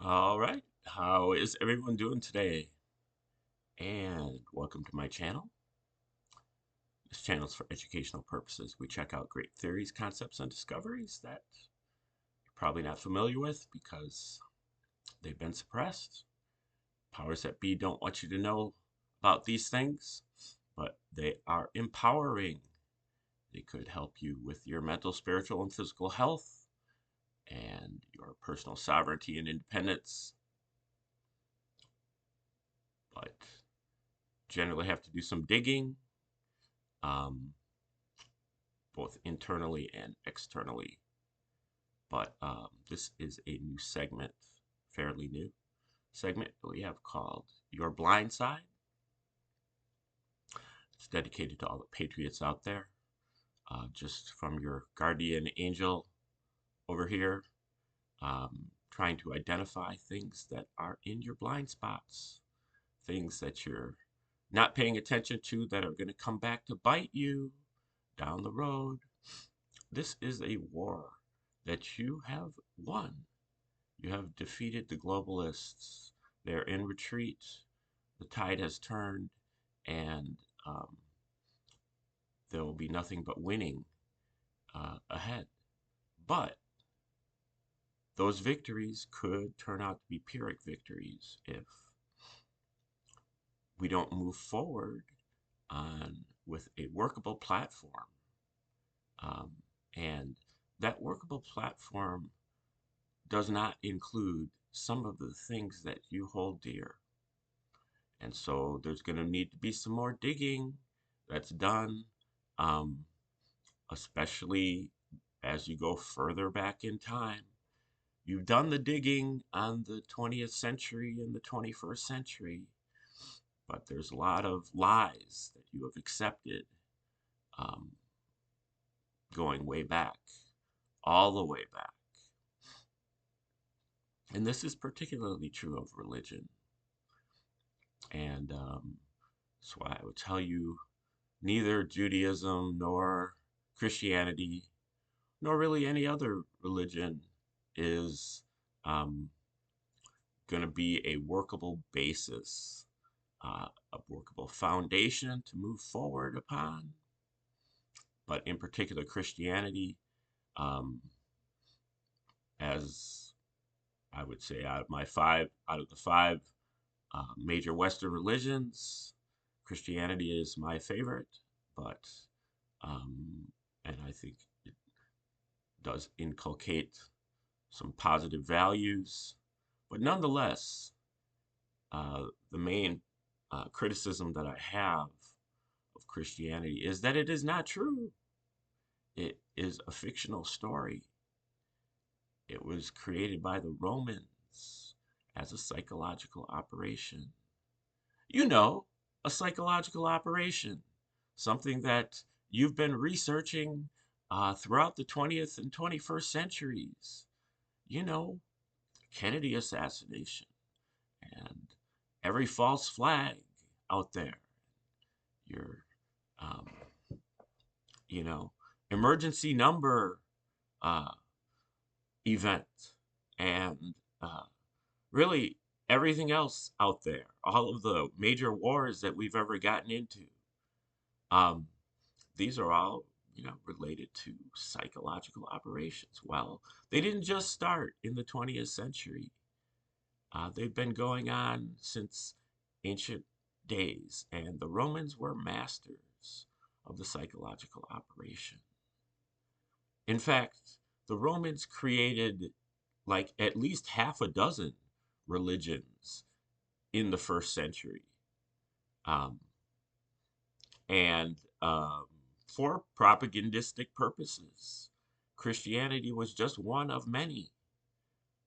All right, how is everyone doing today? And welcome to my channel. This channel is for educational purposes. We check out great theories, concepts, and discoveries that you're probably not familiar with because they've been suppressed. Powers that be don't want you to know about these things, but they are empowering. They could help you with your mental, spiritual, and physical health and your personal sovereignty and independence. But generally have to do some digging, um, both internally and externally. But this is a new segment, fairly new segment that we have called Your Blind Side. It's dedicated to all the patriots out there, just from your guardian angel over here, trying to identify things that are in your blind spots, things that you're not paying attention to that are going to come back to bite you down the road. This is a war that you have won. You have defeated the globalists. They're in retreat. The tide has turned, and there will be nothing but winning ahead. But those victories could turn out to be Pyrrhic victories if we don't move forward with a workable platform. And that workable platform does not include some of the things that you hold dear. And so there's going to need to be some more digging that's done, um, especially as you go further back in time. You've done the digging on the 20th century and the 21st century, but there's a lot of lies that you have accepted, um, going way back, all the way back. And this is particularly true of religion. And that's why I would tell you neither Judaism nor Christianity, nor really any other religion, is going to be a workable basis, a workable foundation to move forward upon. But in particular, Christianity, um, as I would say, out of the five major Western religions, Christianity is my favorite, but and I think it does inculcate some positive values, but nonetheless, the main criticism that I have of Christianity is that it is not true. It is a fictional story. It was created by the Romans as a psychological operation. You know, a psychological operation, something that you've been researching throughout the 20th and 21st centuries. You know, Kennedy assassination and every false flag out there. Your, um, you know, emergency number uh, event, and really everything else out there. All of the major wars that we've ever gotten into. Um, these are all, related to psychological operations. Well, they didn't just start in the 20th century. They've been going on since ancient days, and the Romans were masters of the psychological operation. In fact, the Romans created like at least half a dozen religions in the first century. Um, and for propagandistic purposes. Christianity was just one of many.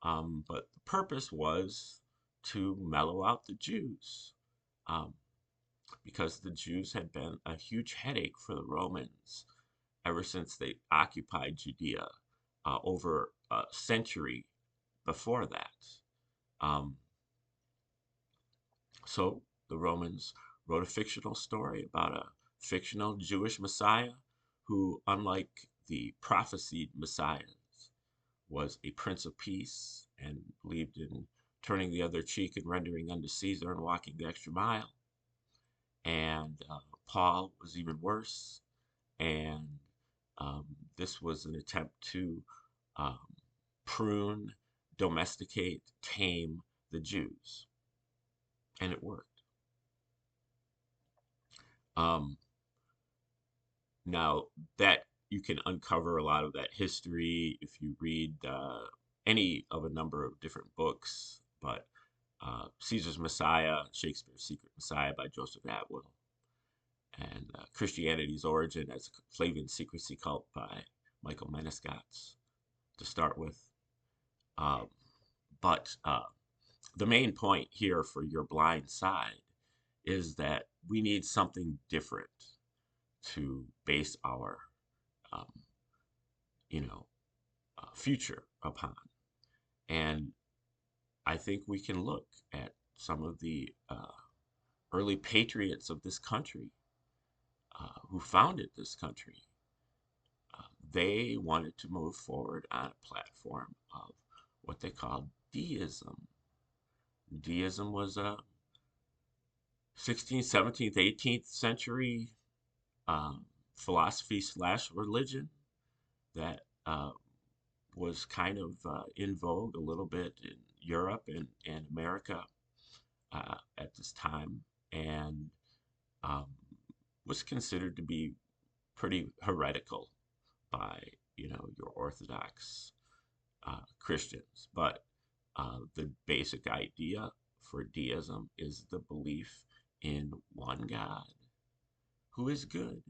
But the purpose was to mellow out the Jews, um, because the Jews had been a huge headache for the Romans ever since they occupied Judea over a century before that. Um, so the Romans wrote a fictional story about a fictional Jewish Messiah who, unlike the prophesied messiahs, was a prince of peace and believed in turning the other cheek and rendering unto Caesar and walking the extra mile. And Paul was even worse. And um, this was an attempt to um, prune, domesticate, tame the Jews. And it worked. Um, Now, that you can uncover a lot of that history if you read any of a number of different books, but Caesar's Messiah, Shakespeare's Secret Messiah by Joseph Atwill, and Christianity's Origin as a Flavian Secrecy Cult by Michael Menescatz to start with. Um, but the main point here for your blind side is that we need something different to base our um, you know, future upon. And I think we can look at some of the early patriots of this country who founded this country. They wanted to move forward on a platform of what they called deism. Deism was a 16th, 17th, 18th century philosophy slash religion that was kind of in vogue a little bit in Europe and America at this time, and um, was considered to be pretty heretical by your Orthodox Christians. But the basic idea for deism is the belief in one God who is good,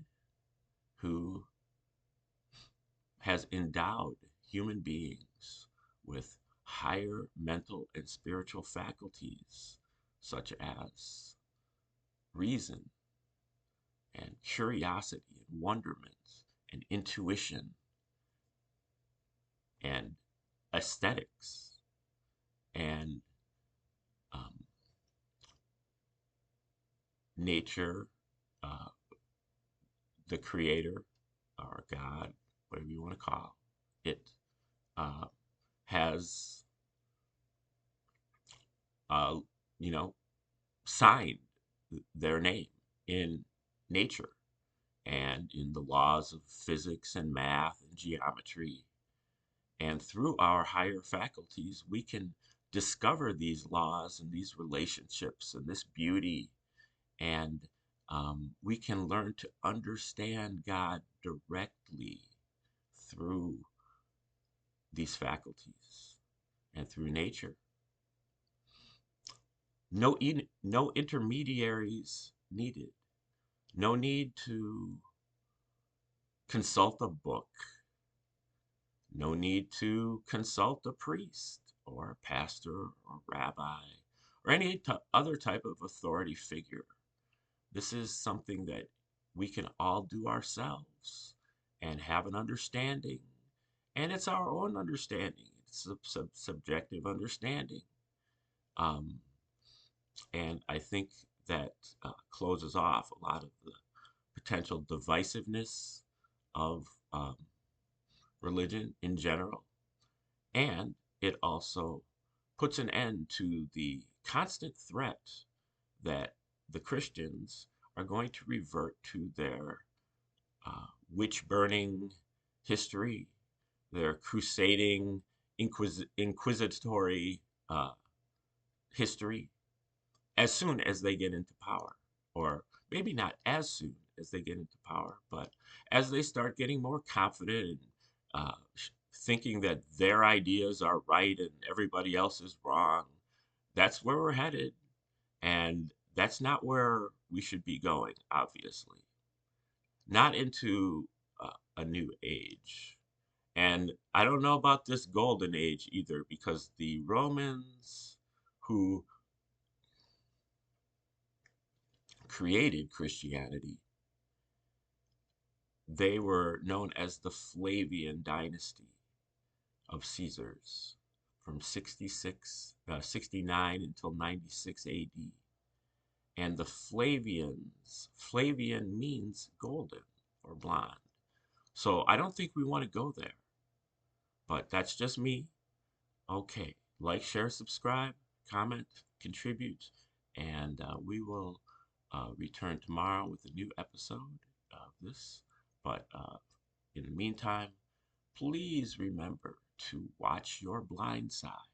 who has endowed human beings with higher mental and spiritual faculties, such as reason and curiosity and wonderment and intuition and aesthetics and um, nature, uh, the creator or God, whatever you want to call it, uh, has, uh, you know, signed their name in nature and in the laws of physics and math and geometry. And through our higher faculties, we can discover these laws and these relationships and this beauty. And we can learn to understand God directly through these faculties and through nature. No intermediaries needed. No need to consult a book. No need to consult a priest or a pastor or rabbi or any other type of authority figure. This is something that we can all do ourselves and have an understanding. And it's our own understanding. It's a subjective understanding. Um, and I think that closes off a lot of the potential divisiveness of religion in general. And it also puts an end to the constant threat that the Christians are going to revert to their witch burning history, their crusading, inquisitory history as soon as they get into power. Or maybe not as soon as they get into power, but as they start getting more confident and thinking that their ideas are right and everybody else is wrong, that's where we're headed. And that's not where we should be going, obviously. Not into a new age. And I don't know about this golden age either, because the Romans who created Christianity, they were known as the Flavian dynasty of Caesars from 69 until 96 AD. And the Flavians, Flavian means golden or blonde. So I don't think we want to go there. But that's just me. Okay, like, share, subscribe, comment, contribute, and we will return tomorrow with a new episode of this. But in the meantime, please remember to watch your blind side.